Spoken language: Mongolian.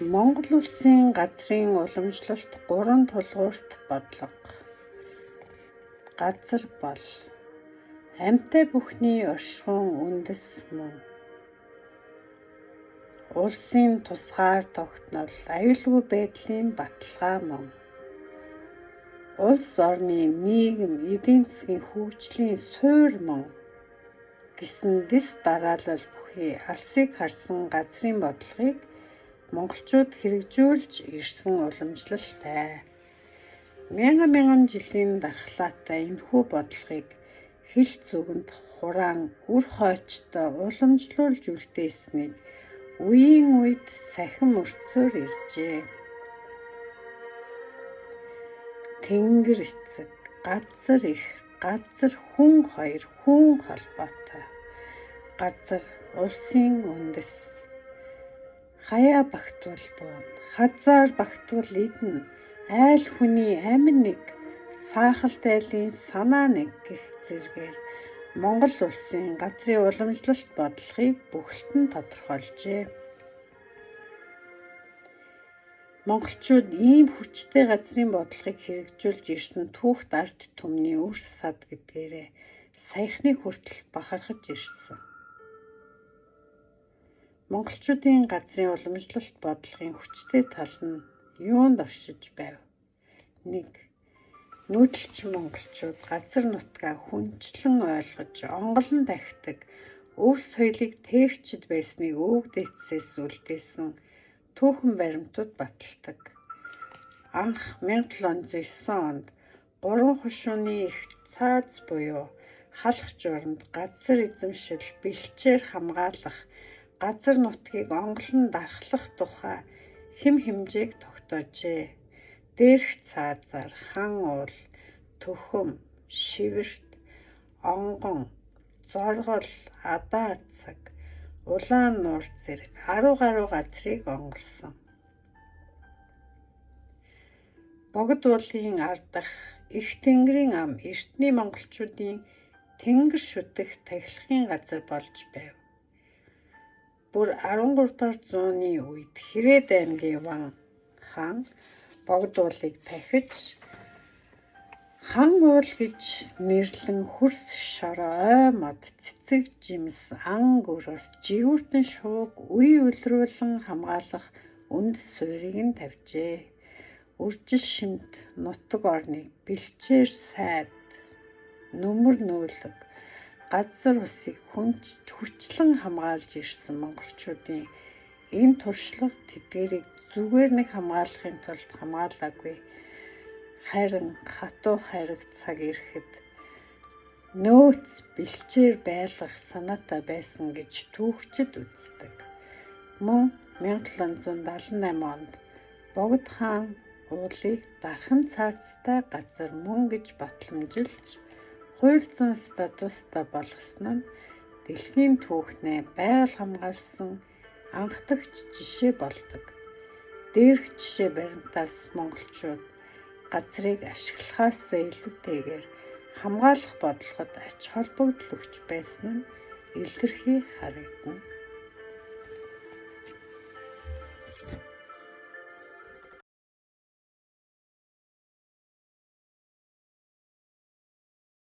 Монгол Улсын газрын уламжлалт 3 тулгуурт бодлого. Газар бол амьтаа бүхний оршихуйн үндэс мөн. Улсын тусгаар тогтнол аюулгүй байдлын баталгаа мөн. Улс орны нийгэм эдийн засгийн хөгжлийн суурь мөн. Гэсэн дэс дараалал бүхий алсыг харсан газрын бодлогыг монголчууд хэрэгжүүлж ирсэн уламжлалтай. Мянган жилийн дархлаатай энэхүү бодлогыг хэлц үгэнд хураан үр хойчтой уламжлуулж үлдээснийг үеийн үед сахин мөрцөөр иржээ. Тэнгэр эцэг, газар их, газар хүн хоёр хүн холбоотой. Газар улсын үндэс. Хаяа багтвал буун, хазаар багтвал идэн, айл хүний амин нэг, саахалт айлын санаа нэг гэх зэргээр Монгол Улсын газрын уламжлалт бодлогыг бүхэлдэн тодорхойлжээ. Монголчууд ийм хүчтэй газрын бодлогыг хэрэгжүүлж ирсэн түүхт ард түмний үр сад гэдгээрээ саяхныг хүртэл бахархаж ирсэн. Монголчуудын газрын уламжлалт бодлогын хүчтэй тал нь юунд оршиж байв? 1. Нүүдэлчин монголчууд газар нутгаа хүнчлэн ойлгож, онголон дахидаг, өв соёлыг тээгчид байсныг өвөг дээдсээс үлдээсэн түүхэн баримтууд баталдаг. Анх 1709 онд 3 хушууны их цааз буюу халах жууранд газар эзэмшил бэлчээр хамгаалах, газар нутгийг онголон дархлах тухай хэм хэмжээг тогтоожээ. Дээрх цаазаар хан уул, төхөм, шивэрт, онгон, зоргол, адаа цаг, улаан нуур зэрэг 10 гаруй газрыг онгорсон. Богд уулын ардах их тэнгэрийн ам эртний монголчуудын тэнгэр шүтэх тахилгын газар болж байв. Бүр 13 дугаар зууны үед Хэрээд аймгийн Ван хаан Богд уулыг тахиж хан уул гэж нэрлэн хөрс шороо ой мод цэцэг жимс ан гөрөөс жигүүртэн шууг үе үлрүүлэн хамгаалах үндэс суурийг нь тавьжээ. Үржил шимт нутаг орныг бэлчээр сайд, нүмер нүүлэг, газар усыг хүчлэн хамгаалж ирсэн монголчуудын энэ туршлага тэдгээрийг зүгээр нэг хамгаалахын тулд хамгаалаагүй. Харин хатуу хайраг цаг ирэхэд нөөц бэлчээр байлгах санаатай байсан гэж түүхчид үздэг. Мөн 1778 онд Богд хаан уулыг дархан цаазтай газар мөн гэж батламжилж хууль зүйн статустай болгосон нь дэлхийн түүхнээ байгаль хамгаалсан анх дахь жишээ болдог. Дээрх жишээ баримтаас монголчууд газрыг ашиглахаасаа илүүтэйгээр хамгаалах бодлогод ач холбогдол өгч байсан нь илэрхий харагдана.